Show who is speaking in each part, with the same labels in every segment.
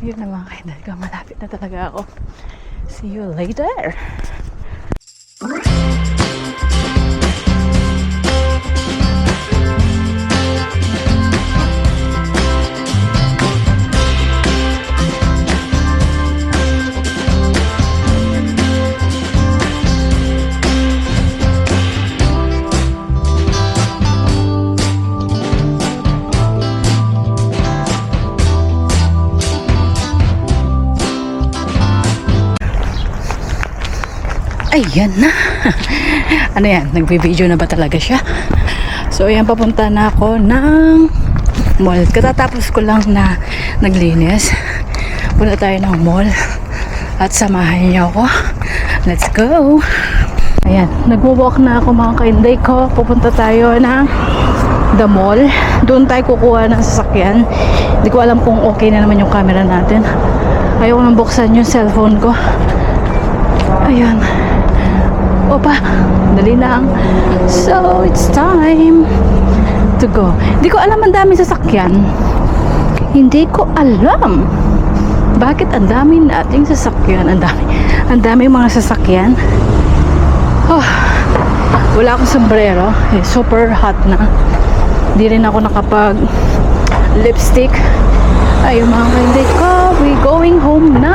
Speaker 1: Ayun na mga kaibigan, malapit na talaga ako. See you later! Ayan na. Ano yan? Nagbe-video na ba talaga siya? So ayan, papunta na ako ng mall. Katatapos ko lang na naglinis. Punta tayo ng mall at samahan niyo ako. Let's go. Ayan, nagwo-walk na ako mga kainday ko. Pupunta tayo ng the mall. Doon tayo kukuha ng sasakyan. Hindi ko alam kung okay na naman yung camera natin. Ayoko nang buksan yung cellphone ko. Ayan. Opa, dali lang. So, it's time to go. Hindi ko alam, ang dami sasakyan. Hindi ko alam bakit ang dami nating sasakyan. Ang dami mga sasakyan. Oh, wala akong sombrero. Super hot na. Hindi rin ako nakapag lipstick. Ayun mga kainday ko, we going home na.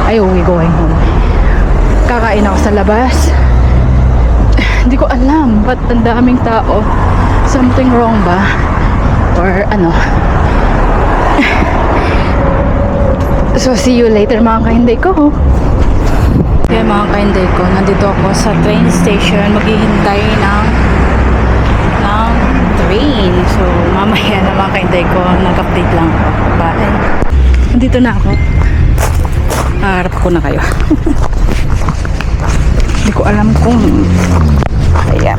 Speaker 1: Ayun, we going home. Kakain ako sa labas. Hindi ko alam ba't ang daming tao. Something wrong ba? Or ano? So see you later mga kahinday ko. Kaya mga kahinday ko, nandito ako sa train station. Maghihintay ng train. So mamaya na mga kahinday ko, nag-update lang ako. Bye. Nandito na ako. Harap ko na kayo. Hindi ko alam kung ayan,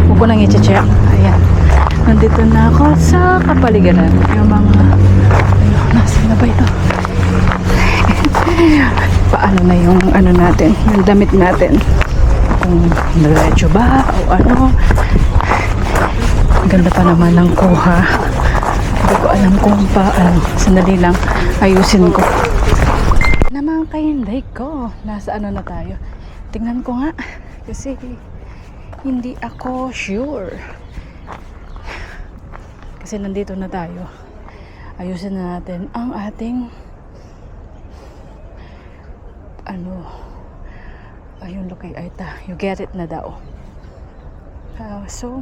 Speaker 1: huwag ko nang i-check. Ayan, nandito na ako sa kapaligiran. Yung mga nasa na ba ito? Paano na yung ano natin, yung damit natin, kung diretso ba o ano. Ganda pa naman ng kuha. Hindi ko alam kung paano. Sandali lang, ayusin ko na mga kainday ko. Nasa ano na tayo? Tingnan ko nga kasi hindi ako sure. Kasi nandito na tayo. Ayusin na natin ang ating ano, ayun, look ay ita. You get it na daw. So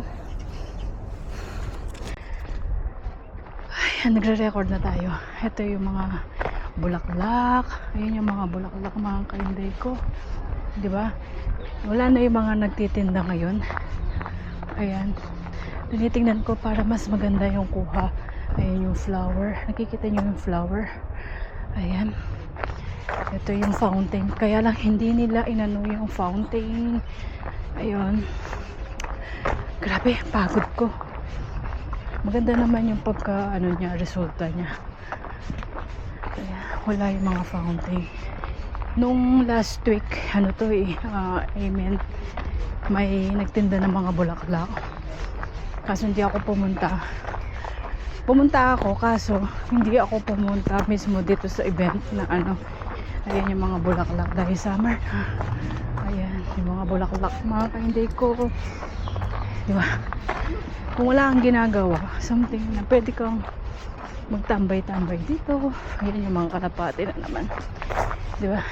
Speaker 1: ay, nagre-record na tayo. Ito yung mga bulaklak. Ayun yung mga bulaklak mga kainday ko. Diba? Wala na yung mga nagtitinda ngayon. Ayan. Tinitingnan ko para mas maganda yung kuha. Ayan yung flower. Nakikita nyo yung flower. Ayan. Ito yung fountain. Kaya lang hindi nila inano yung fountain. Ayun. Grabe, pagod ko. Maganda naman yung pagka ano niya, resulta niya. Kaya wala yung mga fountain. Nung last week, ano to amen, may nagtinda ng mga bulaklak. Kaso hindi ako pumunta. Pumunta ako, kaso hindi ako pumunta mismo dito sa event na ano. Ayan yung mga bulaklak dahil summer. Ayan, yung mga bulaklak, mga kainday ko. Diba? Kung wala kang ginagawa, something na pwede kang magtambay-tambay dito. Ayan yung mga kalapati na naman. Diba?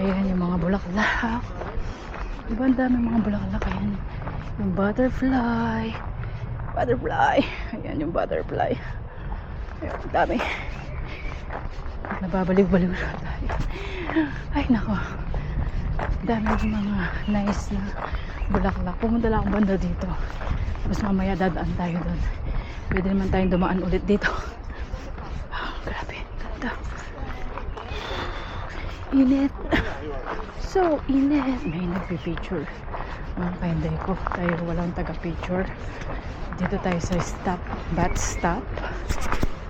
Speaker 1: Ayan yung mga bulaklak. Diba ang dami mga bulaklak. Ayan yung butterfly. Ayan yung butterfly. Ayan, ang dami. Nababaliw-baliw na tayo. Ay nako, dami yung mga nice na bulaklak. Pumunta lang akong banda dito. Tapos mamaya dadaan tayo doon. Pwede naman tayong dumaan ulit dito. Grabe, ganda. Init. So init. May nagpipicture. Mga kainday ko. Tayo walang taga-picture. Dito tayo sa stop. Bat stop.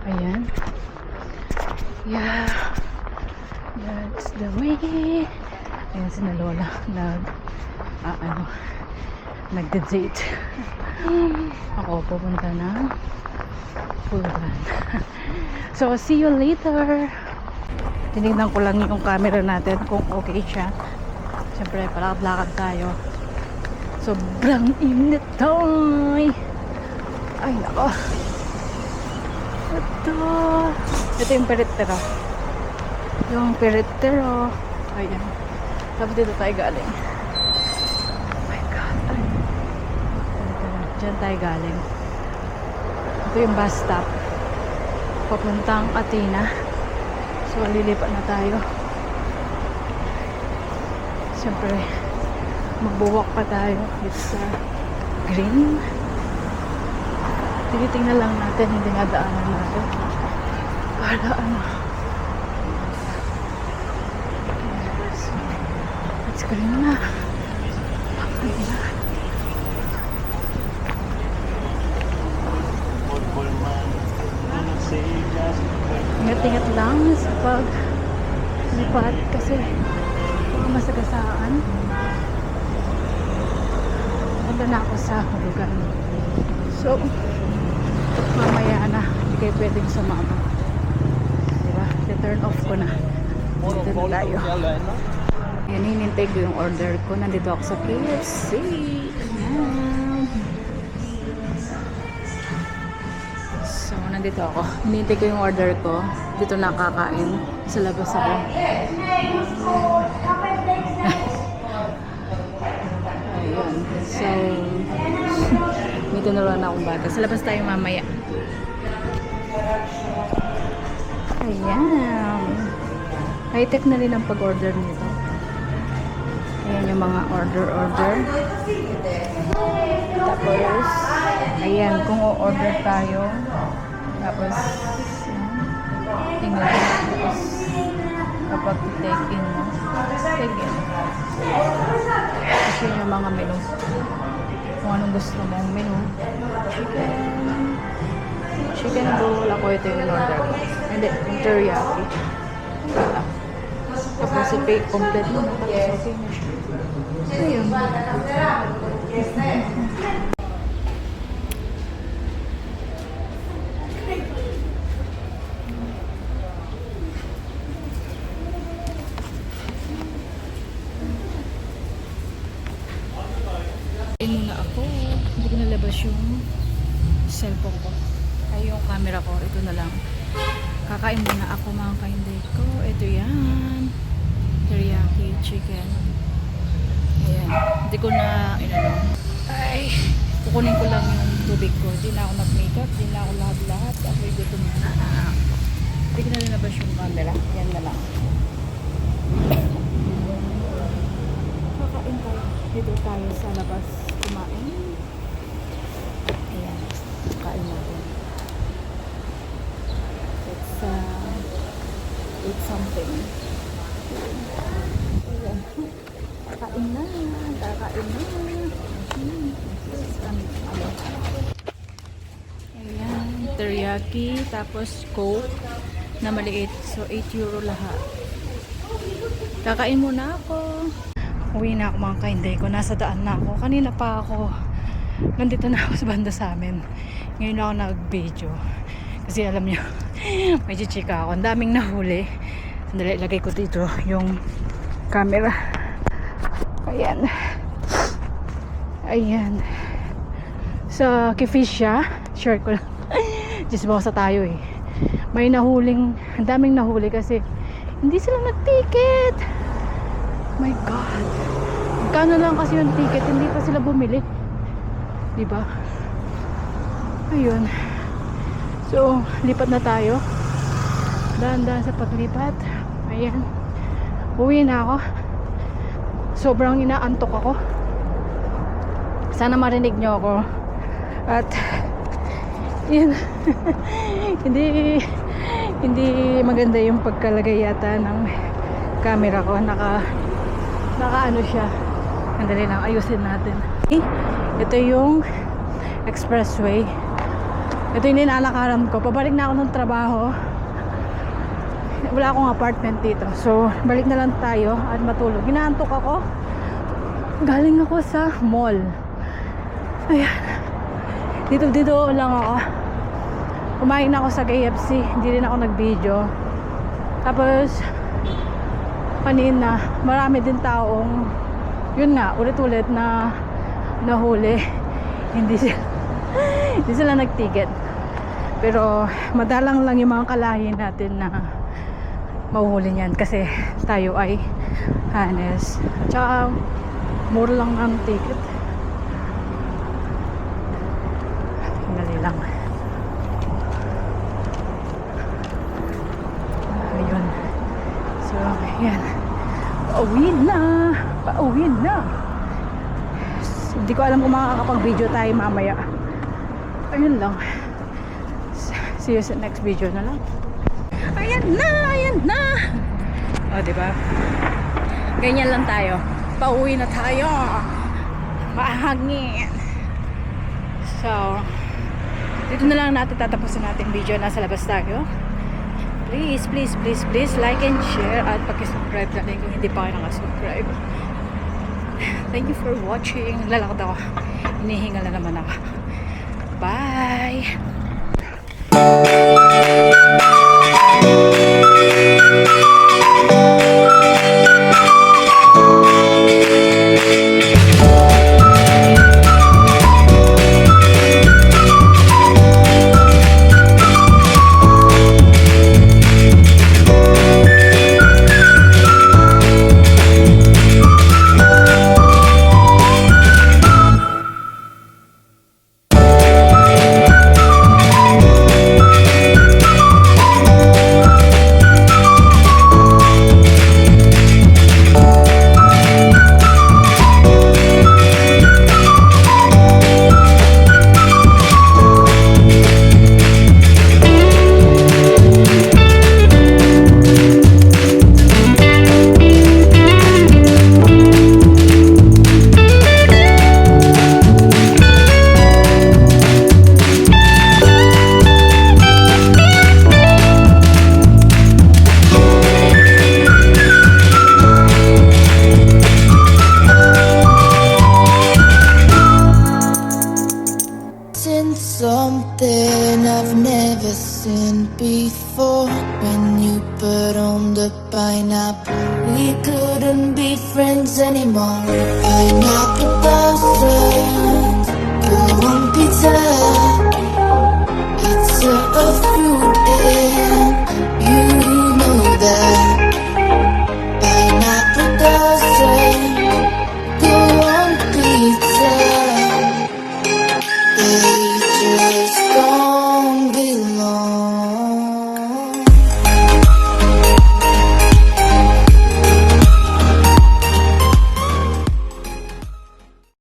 Speaker 1: Ayan. Yeah. That's the way. Ayan si na Lola. Nagde-date. Ako pupunta ng Pulgan. So, see you later. Tinignan ko lang yung camera natin kung okay siya. Siyempre, palakad-lakad tayo. Sobrang init toy. Ay, nako. Ito yung peritero. Yung peritero. Ayan. Tapos dito tayo galing. Oh my God. Ay. Diyan tayo galing. Ito yung bus stop. Papuntang Athena. So, lilipat na tayo. Siyempre, magbuwalk pa tayo. It's green. Tinitingnan lang natin, hindi nadaanan natin. Para ano. So, it's green na. Okay na. Ingat-ingat lang sa paglipat kasi mga masagasaan. Punta na ako sa hulugan. So, mamaya na, hindi kayo pwedeng sumama. Diba? I-turn off ko na. Dito na tayo. Yan, hinintay ko yung order ko. Nandito ako sa KFC. Ayan. So, nandito ako. Hinintay ko yung order ko. Dito nakakain. Sa labas ako. Ayun. So, may tinuruan na akong bata. Sa labas tayo mamaya. Ayan. High-tech na rin ang pag-order nito. Ayan yung mga order. Tapos, ayan, kung o-order tayo. Tapos, tingnan. Tapos, kapag take in mo. Take in. Kasi yung mga menu. Kung anong gusto mong menu. Chicken roll. Ako ito yung order ko. Hindi, yung teriyaki. Wala. Tapos i-pay complete mo na. Tapos okay na siya. Ayun. Muna ako. Hindi ko nalabas yung cellphone ko. Ay, yung camera ko. Ito na lang. Kakain muna ako mga kainday ko. Ito yan. Teriyaki chicken. Ayan. Hindi ko na inano. Ay, kukunin ko lang yung tubig ko. Hindi na ako nag-makeup. Hindi na ako lahat-lahat. Ako'y gutom na. Hindi ko na nalabas yung camera. Yan na lang. Kakain tayo. Dito tayo sa labas kumain. Ayan. Kain natin. Let's eat something. Ayan. Kakain na. Ayan. Teriyaki. Tapos Coke na maliit. So 8 euro lahat. Kakain muna ako. Uwi na ako mga kainday ko. Nasa daan na ako. Kanina pa ako. Nandito na ako sa banda sa amin. Ngayon ako nag-video. Kasi alam nyo, may chichika ako. Ang daming nahuli. Sandali, ilagay ko dito yung camera. Ayan. Ayan. Sa Kifisha, share ko lang. Chismosa tayo eh. May nahuling, ang daming nahuli kasi hindi sila nag-ticket. My God. Magkano lang kasi yung ticket, hindi pa sila bumili. Diba? Ayun. So, lipat na tayo. Dahan-dahan sa paglipat. Ayan. Uwi na ako. Sobrang inaantok ako. Sana marinig nyo ako. At, yun. hindi maganda yung pagkalagay yata ng camera ko. Naka ano siya. Andali lang, ayusin natin. Ito yung expressway. Ito yung ninalakaran ko. Pabalik na ako ng trabaho. Wala akong apartment dito. So, balik na lang tayo at matulog. Ginaantok ako. Galing ako sa mall. Ayan. Dito lang ako. kumain ako sa KFC, hindi rin ako nag-video. Tapos kanina marami din taong yun nga, ulit-ulit na nahuli. Hindi sila hindi sila nagticket. Pero madalang lang yung mga kalahin natin na mahuhuli niyan kasi tayo ay honest. Tsaka mura lang ang ticket. Dali lang. Ayun. So, ayan. Pauwi na. Hindi ko alam kung makakapag-video tayo mamaya. Ayun lang. See you sa next video na lang. Ayan na. O, diba? Ganyan lang tayo. Pauwi na tayo. Mahangin. So, dito na lang natin tatapusin natin video. Nasa labas tayo. Please like and share at pag-subscribe na rin kung hindi pa kayo nakasubscribe. Thank you for watching. Lalakad ako. Hinihingal na naman ako. Bye!
Speaker 2: Something I've never seen before. When you put on the pineapple, we couldn't be friends anymore. Pineapple blossoms, go on pizza. It's a